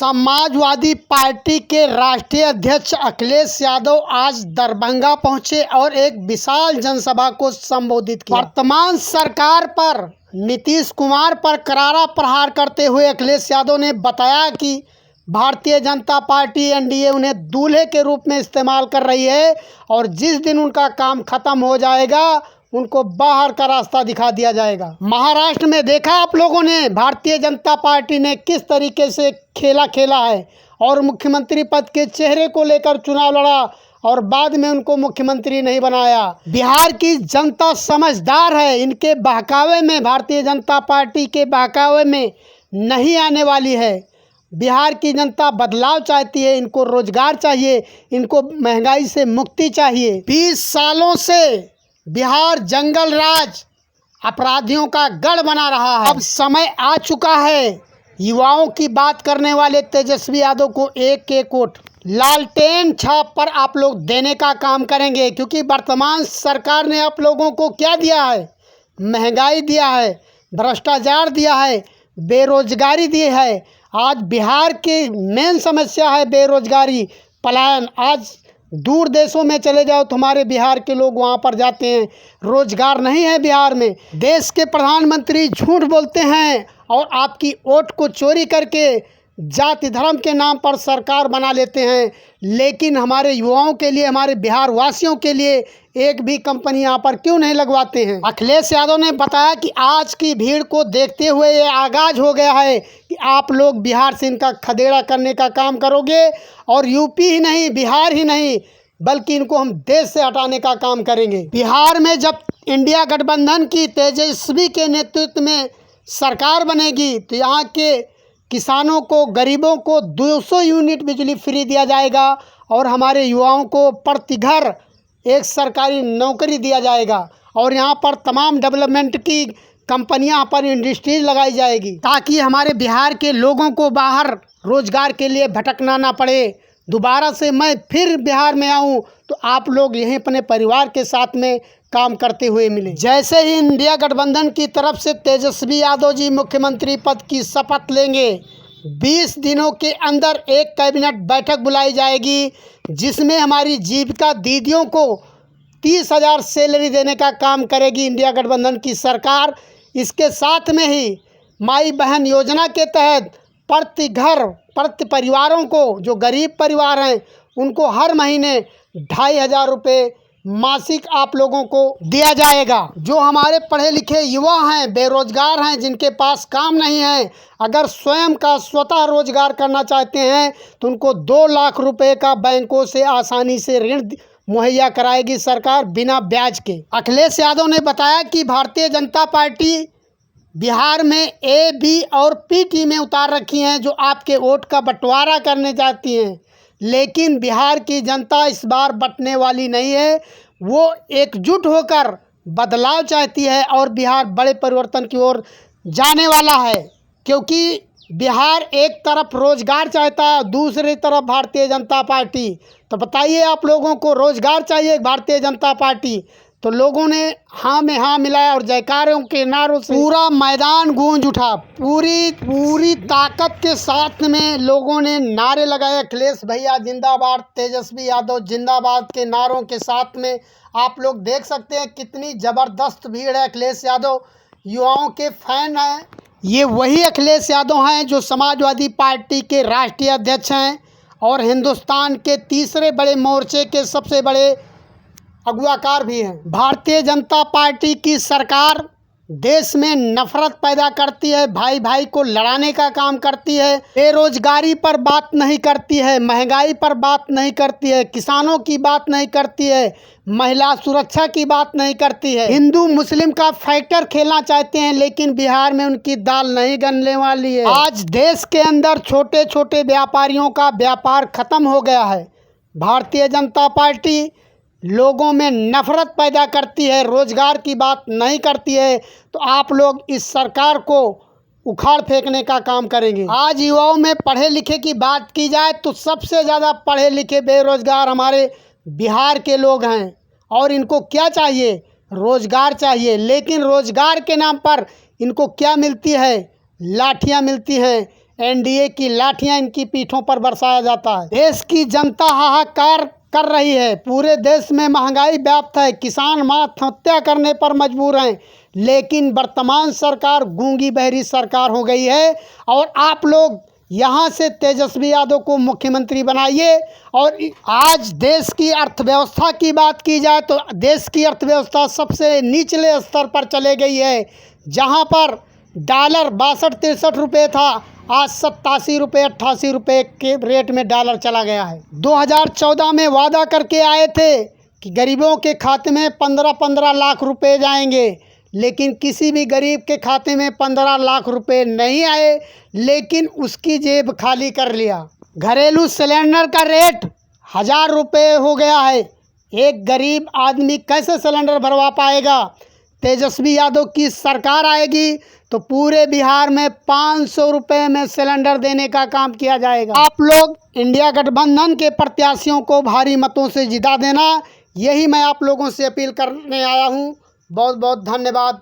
Samajwadi party के राष्ट्रीय अध्यक्ष अखिलेश यादव आज दरभंगा पहुंचे और एक विशाल जनसभा को संबोधित किया। वर्तमान सरकार पर नीतीश कुमार पर करारा प्रहार करते हुए अखिलेश यादव ने बताया कि भारतीय जनता पार्टी एनडीए उन्हें दूल्हे के रूप में इस्तेमाल कर रही है और जिस दिन उनका काम खत्म हो जाएगा उनको बाहर का रास्ता दिखा दिया जाएगा। महाराष्ट्र में देखा आप लोगों ने भारतीय जनता पार्टी ने किस तरीके से खेला है और मुख्यमंत्री पद के चेहरे को लेकर चुनाव लड़ा और बाद में उनको मुख्यमंत्री नहीं बनाया। बिहार की जनता समझदार है, इनके बहकावे में, भारतीय जनता पार्टी के बहकावे में नहीं आने वाली है। बिहार की जनता बदलाव चाहती है, इनको रोजगार चाहिए, इनको महंगाई से मुक्ति चाहिए। 20 सालों से बिहार जंगल राज अपराधियों का गढ़ बना रहा है। अब समय आ चुका है युवाओं की बात करने वाले तेजस्वी यादव को एक एक वोट लालटेन छाप पर आप लोग देने का काम करेंगे, क्योंकि वर्तमान सरकार ने आप लोगों को क्या दिया है? महंगाई दिया है, भ्रष्टाचार दिया है, बेरोजगारी दी है। आज बिहार की मेन समस्या है बेरोजगारी, पलायन। आज दूर देशों में चले जाओ तो हमारे बिहार के लोग वहाँ पर जाते हैं, रोजगार नहीं है बिहार में। देश के प्रधानमंत्री झूठ बोलते हैं और आपकी वोट को चोरी करके जाति धर्म के नाम पर सरकार बना लेते हैं, लेकिन हमारे युवाओं के लिए, हमारे बिहार वासियों के लिए एक भी कंपनी यहाँ पर क्यों नहीं लगवाते हैं? अखिलेश यादव ने बताया कि आज की भीड़ को देखते हुए ये आगाज हो गया है कि आप लोग बिहार से इनका खदेड़ा करने का काम करोगे और यूपी ही नहीं, बिहार ही नहीं, बल्कि इनको हम देश से हटाने का काम करेंगे। बिहार में जब इंडिया गठबंधन की तेजस्वी के नेतृत्व में सरकार बनेगी तो यहाँ के किसानों को, गरीबों को 200 यूनिट बिजली फ्री दिया जाएगा और हमारे युवाओं को प्रति घर एक सरकारी नौकरी दिया जाएगा और यहाँ पर तमाम डेवलपमेंट की कंपनियाँ पर इंडस्ट्रीज लगाई जाएगी, ताकि हमारे बिहार के लोगों को बाहर रोजगार के लिए भटकना ना पड़े। दोबारा से मैं फिर बिहार में आऊँ तो आप लोग यहीं अपने परिवार के साथ में काम करते हुए मिले। जैसे ही इंडिया गठबंधन की तरफ से तेजस्वी यादव जी मुख्यमंत्री पद की शपथ लेंगे, 20 दिनों के अंदर एक कैबिनेट बैठक बुलाई जाएगी जिसमें हमारी जीविका दीदियों को 30,000 सैलरी देने का काम करेगी इंडिया गठबंधन की सरकार। इसके साथ में ही माई बहन योजना के तहत प्रति घर, प्रति परिवारों को, जो गरीब परिवार हैं उनको हर महीने 2,500 रुपये मासिक आप लोगों को दिया जाएगा। जो हमारे पढ़े लिखे युवा हैं, बेरोजगार हैं, जिनके पास काम नहीं है, अगर स्वयं का स्वतः रोजगार करना चाहते हैं तो उनको 2 लाख रुपए का बैंकों से आसानी से ऋण मुहैया कराएगी सरकार बिना ब्याज के। अखिलेश यादव ने बताया कि भारतीय जनता पार्टी बिहार में ए, बी और पी टीमें उतार रखी हैं जो आपके वोट का बंटवारा करने जाती हैं, लेकिन बिहार की जनता इस बार बंटने वाली नहीं है। वो एकजुट होकर बदलाव चाहती है और बिहार बड़े परिवर्तन की ओर जाने वाला है, क्योंकि बिहार एक तरफ रोजगार चाहता है, दूसरी तरफ भारतीय जनता पार्टी। तो बताइए, आप लोगों को रोजगार चाहिए भारतीय जनता पार्टी, तो लोगों ने हाँ में हाँ मिलाया और जयकारों के नारों से पूरा मैदान गूंज उठा। पूरी ताकत के साथ में लोगों ने नारे लगाए, अखिलेश भैया जिंदाबाद, तेजस्वी यादव जिंदाबाद के नारों के साथ में। आप लोग देख सकते हैं कितनी ज़बरदस्त भीड़ है। अखिलेश यादव युवाओं के फैन हैं। ये वही अखिलेश यादव हैं जो समाजवादी पार्टी के राष्ट्रीय अध्यक्ष हैं और हिंदुस्तान के तीसरे बड़े मोर्चे के सबसे बड़े अगुवाकार भी हैं। भारतीय जनता पार्टी की सरकार देश में नफरत पैदा करती है, भाई भाई को लड़ाने का काम करती है, बेरोजगारी पर बात नहीं करती है, महंगाई पर बात नहीं करती है, किसानों की बात नहीं करती है, महिला सुरक्षा की बात नहीं करती है। हिंदू मुस्लिम का फैक्टर खेलना चाहते हैं, लेकिन बिहार में उनकी दाल नहीं गलने वाली है। आज देश के अंदर छोटे छोटे व्यापारियों का व्यापार खत्म हो गया है। भारतीय जनता पार्टी लोगों में नफरत पैदा करती है, रोजगार की बात नहीं करती है, तो आप लोग इस सरकार को उखाड़ फेंकने का काम करेंगे। आज युवाओं में पढ़े लिखे की बात की जाए तो सबसे ज़्यादा पढ़े लिखे बेरोजगार हमारे बिहार के लोग हैं और इनको क्या चाहिए? रोजगार चाहिए, लेकिन रोजगार के नाम पर इनको क्या मिलती है? लाठियाँ मिलती हैं, एनडीए की लाठियां इनकी पीठों पर बरसाया जाता है। देश की जनता हाहाकार कर रही है, पूरे देश में महंगाई व्याप्त है, किसान आत्महत्या करने पर मजबूर हैं, लेकिन वर्तमान सरकार गूंगी बहरी सरकार हो गई है। और आप लोग यहाँ से तेजस्वी यादव को मुख्यमंत्री बनाइए। और आज देश की अर्थव्यवस्था की बात की जाए तो देश की अर्थव्यवस्था सबसे निचले स्तर पर चले गई है, जहाँ पर डॉलर 62-63 रुपये था, आज 87 रुपये 88 रुपये के रेट में डॉलर चला गया है। 2014 में वादा करके आए थे कि गरीबों के खाते में 15-15 लाख रुपए जाएंगे, लेकिन किसी भी गरीब के खाते में 15 लाख रुपए नहीं आए, लेकिन उसकी जेब खाली कर लिया। घरेलू सिलेंडर का रेट 1000 रुपये हो गया है। एक गरीब आदमी कैसे सिलेंडर भरवा पाएगा? तेजस्वी यादव की सरकार आएगी तो पूरे बिहार में 500 रुपये में सिलेंडर देने का काम किया जाएगा। आप लोग इंडिया गठबंधन के प्रत्याशियों को भारी मतों से जिता देना, यही मैं आप लोगों से अपील करने आया हूँ। बहुत बहुत धन्यवाद।